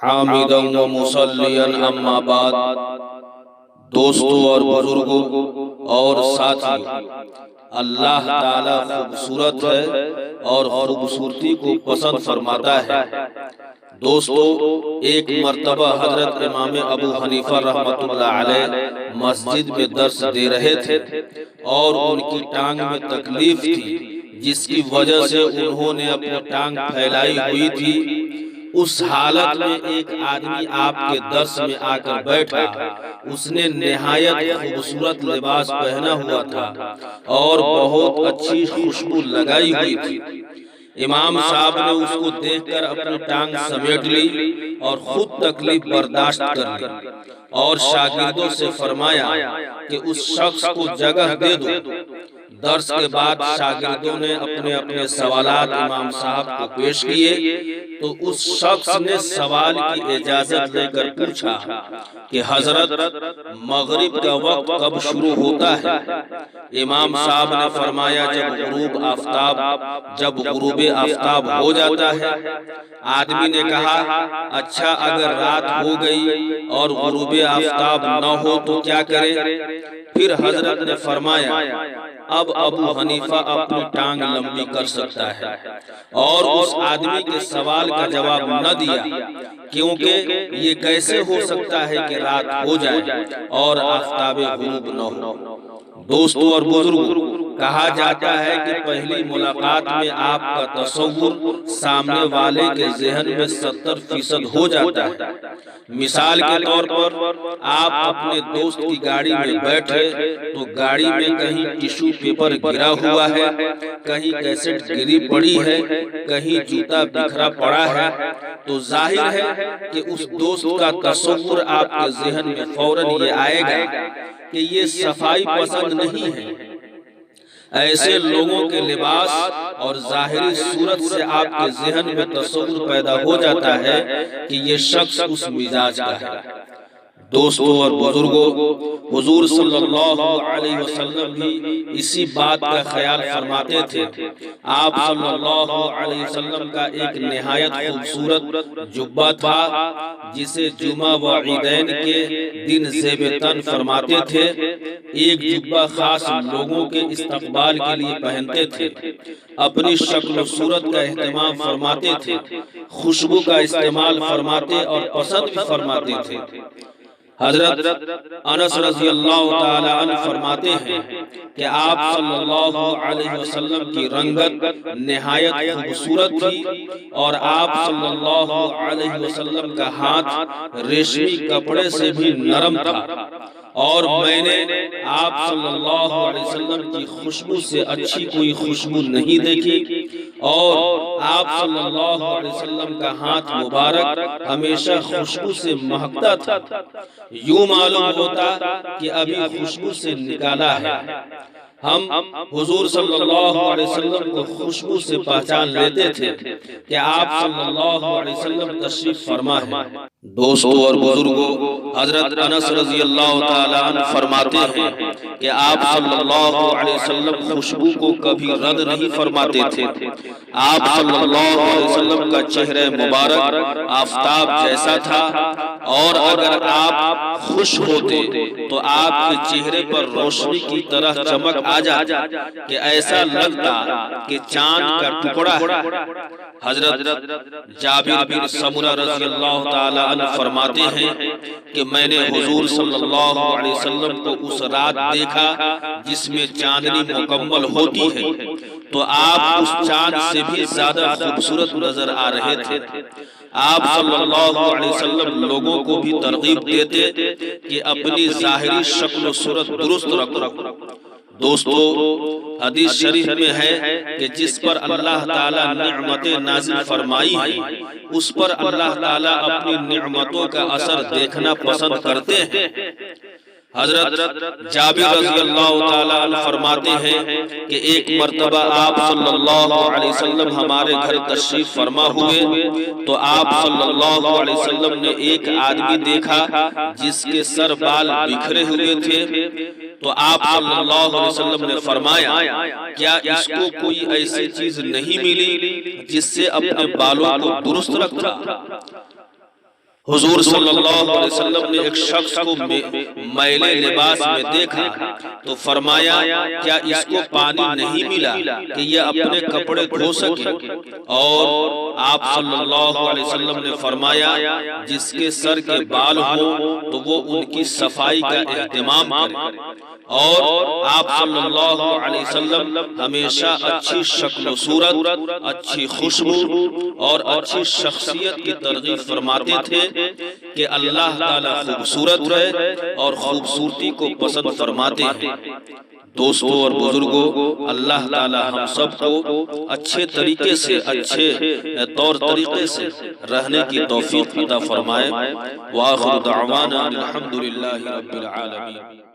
حامدا و مصلیا اما بعد۔ دوستو اور بزرگوں اور ساتھیوں، اللہ تعالیٰ خوبصورت ہے اور خوبصورتی کو پسند فرماتا ہے۔ دوستو، ایک مرتبہ حضرت امام ابو حنیفہ رحمۃ اللہ علیہ مسجد میں درس دے رہے تھے اور ان کی ٹانگ میں تکلیف تھی، جس کی وجہ سے انہوں نے اپنی ٹانگ پھیلائی ہوئی تھی۔ اس حالت میں ایک آدمی آپ کے درس میں آ کر بیٹھا۔ اس نے نہایت خوبصورت لباس پہنا ہوا تھا اور بہت اچھی خوشبو لگائی ہوئی تھی۔ امام صاحب نے اس کو دیکھ کر اپنی ٹانگ سمیٹ لی اور خود تکلیف برداشت کر لی اور شاگردوں سے فرمایا کہ اس شخص کو جگہ دے دو۔ درس کے بعد شاگردوں نے اپنے اپنے سوالات امام صاحب کو پیش کیے تو اس شخص نے سوال کی اجازت لے کر پوچھا کہ حضرت، مغرب کا وقت کب شروع ہوتا ہے؟ امام صاحب نے فرمایا جب غروب آفتاب ہو جاتا ہے۔ آدمی نے کہا، اچھا اگر رات ہو گئی اور غروب آفتاب نہ ہو تو کیا کرے؟ پھر حضرت نے فرمایا، اب ابو حنیفہ اپنی ٹانگ لمبی کر سکتا ہے، اور اس آدمی کے سوال کا جواب نہ دیا، کیونکہ یہ کیسے ہو سکتا ہے کہ رات ہو جائے اور آفتاب غروب نہ ہو۔ دوستو اور بزرگوں، کہا جاتا ہے کہ پہلی ملاقات میں آپ کا تصور سامنے والے کے ذہن میں 70% ہو جاتا ہے۔ مثال کے طور پر آپ اپنے دوست کی گاڑی میں بیٹھے تو گاڑی میں کہیں ٹیشو پیپر گرا ہوا ہے، کہیں کیسٹ گری پڑی ہے، کہیں جوتا بکھرا پڑا ہے، تو ظاہر ہے کہ اس دوست کا تصور آپ کے ذہن میں فوراً یہ آئے گا کہ یہ صفائی پسند نہیں ہے۔ ایسے لوگوں کے لباس اور ظاہری صورت سے آپ کے ذہن میں تصور پیدا ہو جاتا ہے کہ یہ شخص اس مزاج کا ہے۔ دوستو اور بزرگوں، حضور صلی اللہ علیہ وسلم بھی اسی بات کا خیال فرماتے تھے۔ آپ صلی اللہ علیہ وسلم کا ایک نہایت خوبصورت جبہ تھا، جسے جمعہ و عیدین کے دن زیب تن فرماتے تھے۔ ایک جبہ خاص لوگوں کے استقبال کے لیے پہنتے تھے، اپنی شکل و صورت کا اہتمام فرماتے تھے، خوشبو کا استعمال فرماتے اور پسند بھی فرماتے تھے۔ حضرت انس رضی اللہ تعالی عنہ فرماتے ہیں کہ آپ صلی اللہ علیہ وسلم کی رنگت نہایت خوبصورت تھی اور آپ صلی اللہ علیہ وسلم کا ہاتھ ریشمی کپڑے سے بھی نرم تھا، اور میں نے آپ صلی اللہ علیہ وسلم کی خوشبو سے اچھی کوئی خوشبو نہیں دیکھی، اور آپ صلی اللہ علیہ وسلم کا ہاتھ مبارک ہمیشہ خوشبو سے مہکتا تھا، یوں معلوم ہوتا کہ ابھی خوشبو سے نکالا ہے۔ ہم حضور صلی اللہ علیہ وسلم کو خوشبو سے پہچان لیتے تھے کہ آپ صلی اللہ علیہ وسلم تشریف فرما ہے۔ دوستو اور بزرگوں، حضرت انس رضی اللہ تعالی عنہ فرماتے ہیں کہ آپ صلی اللہ علیہ وسلم خوشبو کو کبھی رد نہیں فرماتے تھے۔ آپ صلی اللہ علیہ وسلم کا چہرہ مبارک آفتاب جیسا تھا، اور اگر آپ خوش ہوتے تو آپ کے چہرے پر روشنی کی طرح چمک آ جاتی کہ ایسا لگتا کہ چاند کا ٹکڑا ہے۔ حضرت جابر بن سمرہ رضی اللہ تعالی عنہ فرماتے ہیں کہ میں نے حضور صلی اللہ علیہ وسلم کو اس رات دیکھا جس میں چاندنی مکمل ہوتی ہے، تو آپ اس چاند سے بھی زیادہ خوبصورت نظر آ رہے تھے۔ آپ صلی اللہ علیہ وسلم لوگوں کو بھی ترغیب دیتے کہ اپنی ظاہری شکل و صورت درست رکھو۔ دوستو، حدیث شریف میں ہے کہ جس پر اللہ تعالیٰ نعمتیں نازل فرمائی ہیں، اس پر اللہ تعالیٰ اپنی نعمتوں کا اثر دیکھنا پسند کرتے ہیں۔ حضرت جابر رضی اللہ تعالیٰ عنہ فرماتے ہیں کہ ایک مرتبہ آپ صلی اللہ علیہ وسلم ہمارے گھر تشریف فرما ہوئے تو آپ صلی اللہ علیہ وسلم نے ایک آدمی دیکھا جس کے سر بال بکھرے ہوئے تھے، تو آپ صلی اللہ علیہ وسلم نے فرمایا، کیا اس کو کوئی ایسی چیز نہیں ملی جس سے اپنے بالوں کو درست رکھتا؟ حضور صلی اللہ علیہ وسلم نے ایک شخص کو میلے لباس میں دیکھا تو فرمایا کیا اس کو پانی نہیں ملا کہ یہ اپنے کپڑے دھو سکے؟ اور آپ صلی اللہ علیہ وسلم نے فرمایا جس کے سر کے بال ہوں تو وہ ان کی صفائی کا اہتمام کرے۔ اور آپ صلی اللہ علیہ وسلم ہمیشہ اچھی شکل و صورت، اچھی خوشبو اور اچھی شخصیت کی ترغیب فرماتے تھے کہ اللہ تعالیٰ خوبصورت ہے اور خوبصورتی کو پسند فرماتے ہیں۔ دوستو اور بزرگوں، اللہ تعالیٰ ہم سب کو اچھے طریقے سے، اچھے طور طریقے سے رہنے کی توفیق عطا فرمائے۔ وآخر دعوانا الحمدللہ رب العالمین۔